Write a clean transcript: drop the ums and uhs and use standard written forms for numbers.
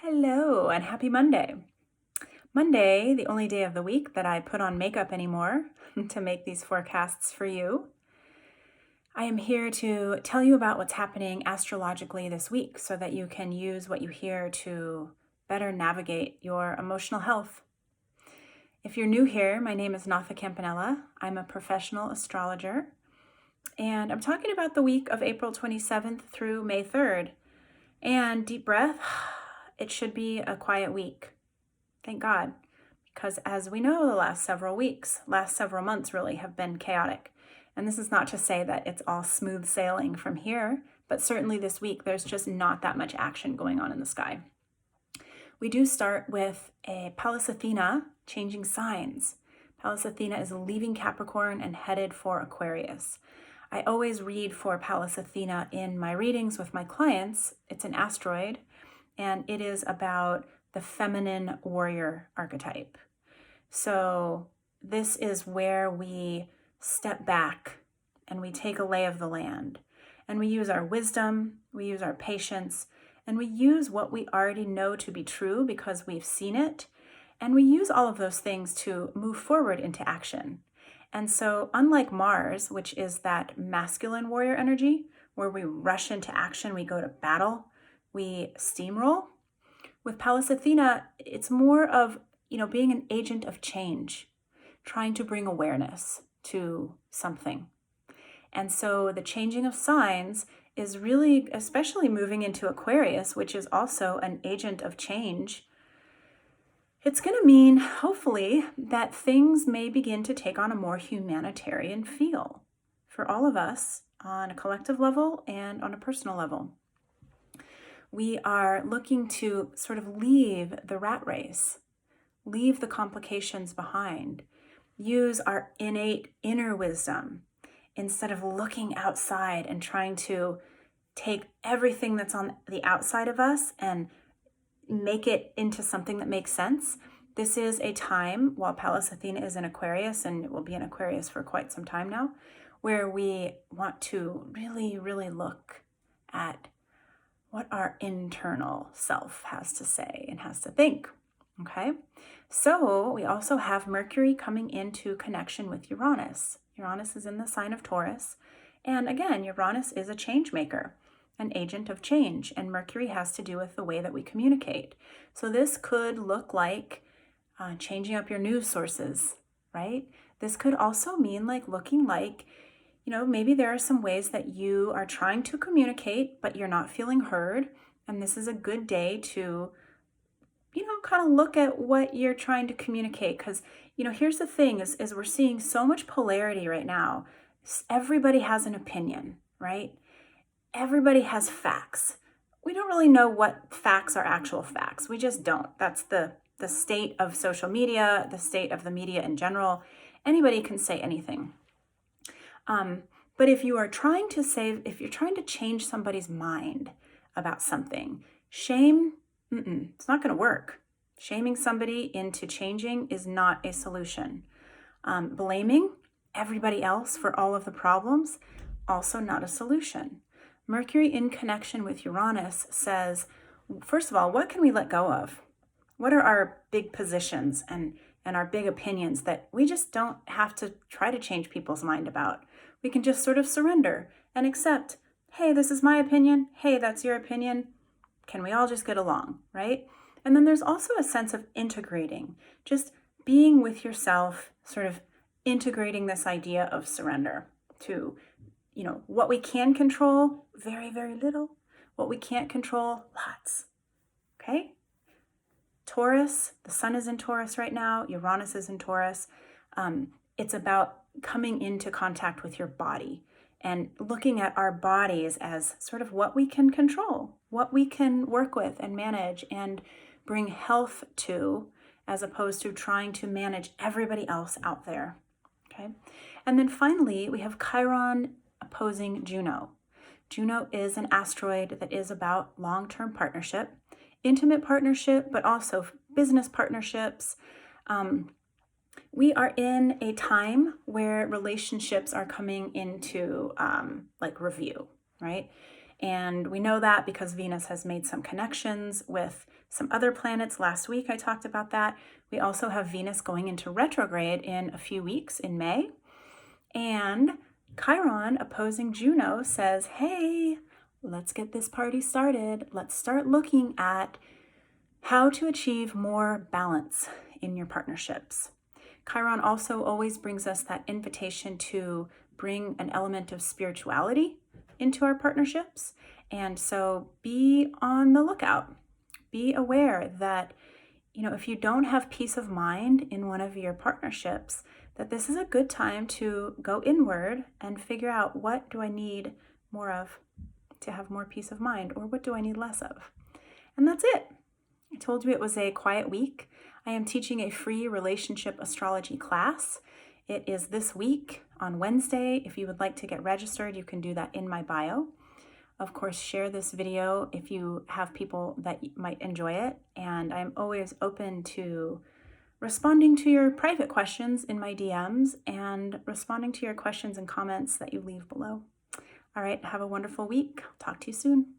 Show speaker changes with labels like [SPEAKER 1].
[SPEAKER 1] Hello and happy Monday. Monday, the only day of the week that I put on makeup anymore to make these forecasts for you. I am here to tell you about what's happening astrologically this week so that you can use what you hear to better navigate your emotional health. If you're new here, my name is Natha Campanella. I'm a professional astrologer, and I'm talking about the week of April 27th through May 3rd. And deep breath, it should be a quiet week. Thank God, because as we know, the last several months really have been chaotic. And this is not to say that it's all smooth sailing from here, but certainly this week, there's just not that much action going on in the sky. We do start with a Pallas Athena changing signs. Pallas Athena is leaving Capricorn and headed for Aquarius. I always read for Pallas Athena in my readings with my clients. It's an asteroid, and it is about the feminine warrior archetype. So this is where we step back and we take a lay of the land, and we use our wisdom, we use our patience, and we use what we already know to be true because we've seen it, and we use all of those things to move forward into action. And so unlike Mars, which is that masculine warrior energy, where we rush into action, we go to battle, we steamroll, with Pallas Athena, it's more of, being an agent of change, trying to bring awareness to something. And so the changing of signs is really, especially moving into Aquarius, which is also an agent of change. It's going to mean, hopefully, that things may begin to take on a more humanitarian feel for all of us on a collective level and on a personal level. We are looking to sort of leave the rat race, leave the complications behind, use our innate inner wisdom instead of looking outside and trying to take everything that's on the outside of us and make it into something that makes sense. This is a time, while Pallas Athena is in Aquarius, and it will be in Aquarius for quite some time now, where we want to really, really look at what our internal self has to say and has to think, okay? So we also have Mercury coming into connection with Uranus. Uranus is in the sign of Taurus. And again, Uranus is a change maker, an agent of change, and Mercury has to do with the way that we communicate. So this could look like changing up your news sources, right? This could also mean looking like, maybe there are some ways that you are trying to communicate, but you're not feeling heard. And this is a good day to, kind of look at what you're trying to communicate. Because, here's the thing is we're seeing so much polarity right now. Everybody has an opinion, right? Everybody has facts. We don't really know what facts are actual facts. We just don't. That's the state of social media, the state of the media in general. Anybody can say anything. But if you're trying to change somebody's mind about something, shame, it's not going to work. Shaming somebody into changing is not a solution. Blaming everybody else for all of the problems, also not a solution. Mercury in connection with Uranus says, first of all, what can we let go of? What are our big positions and our big opinions that we just don't have to try to change people's mind about? We can just sort of surrender and accept, hey, this is my opinion. Hey, that's your opinion. Can we all just get along, right? And then there's also a sense of integrating, just being with yourself, sort of integrating this idea of surrender to, what we can control, very, very little. What we can't control, lots. Okay? Taurus, the sun is in Taurus right now. Uranus is in Taurus. It's about coming into contact with your body and looking at our bodies as sort of what we can control, what we can work with and manage and bring health to, as opposed to trying to manage everybody else out there. Okay? And then finally, we have Chiron opposing Juno. Juno is an asteroid that is about long-term partnership, intimate partnership, but also business partnerships. We are in a time where relationships are coming into review, right? And we know that because Venus has made some connections with some other planets. Last week I talked about that. We also have Venus going into retrograde in a few weeks in May. And Chiron opposing Juno says, hey, let's get this party started. Let's start looking at how to achieve more balance in your partnerships. Chiron also always brings us that invitation to bring an element of spirituality into our partnerships. And so be on the lookout. Be aware that, if you don't have peace of mind in one of your partnerships, that this is a good time to go inward and figure out, what do I need more of to have more peace of mind, or what do I need less of? And that's it. I told you it was a quiet week. I am teaching a free relationship astrology class. It is this week on Wednesday. If you would like to get registered, you can do that in my bio. Of course, share this video if you have people that might enjoy it. And I'm always open to responding to your private questions in my DMs and responding to your questions and comments that you leave below. All right, have a wonderful week. Talk to you soon.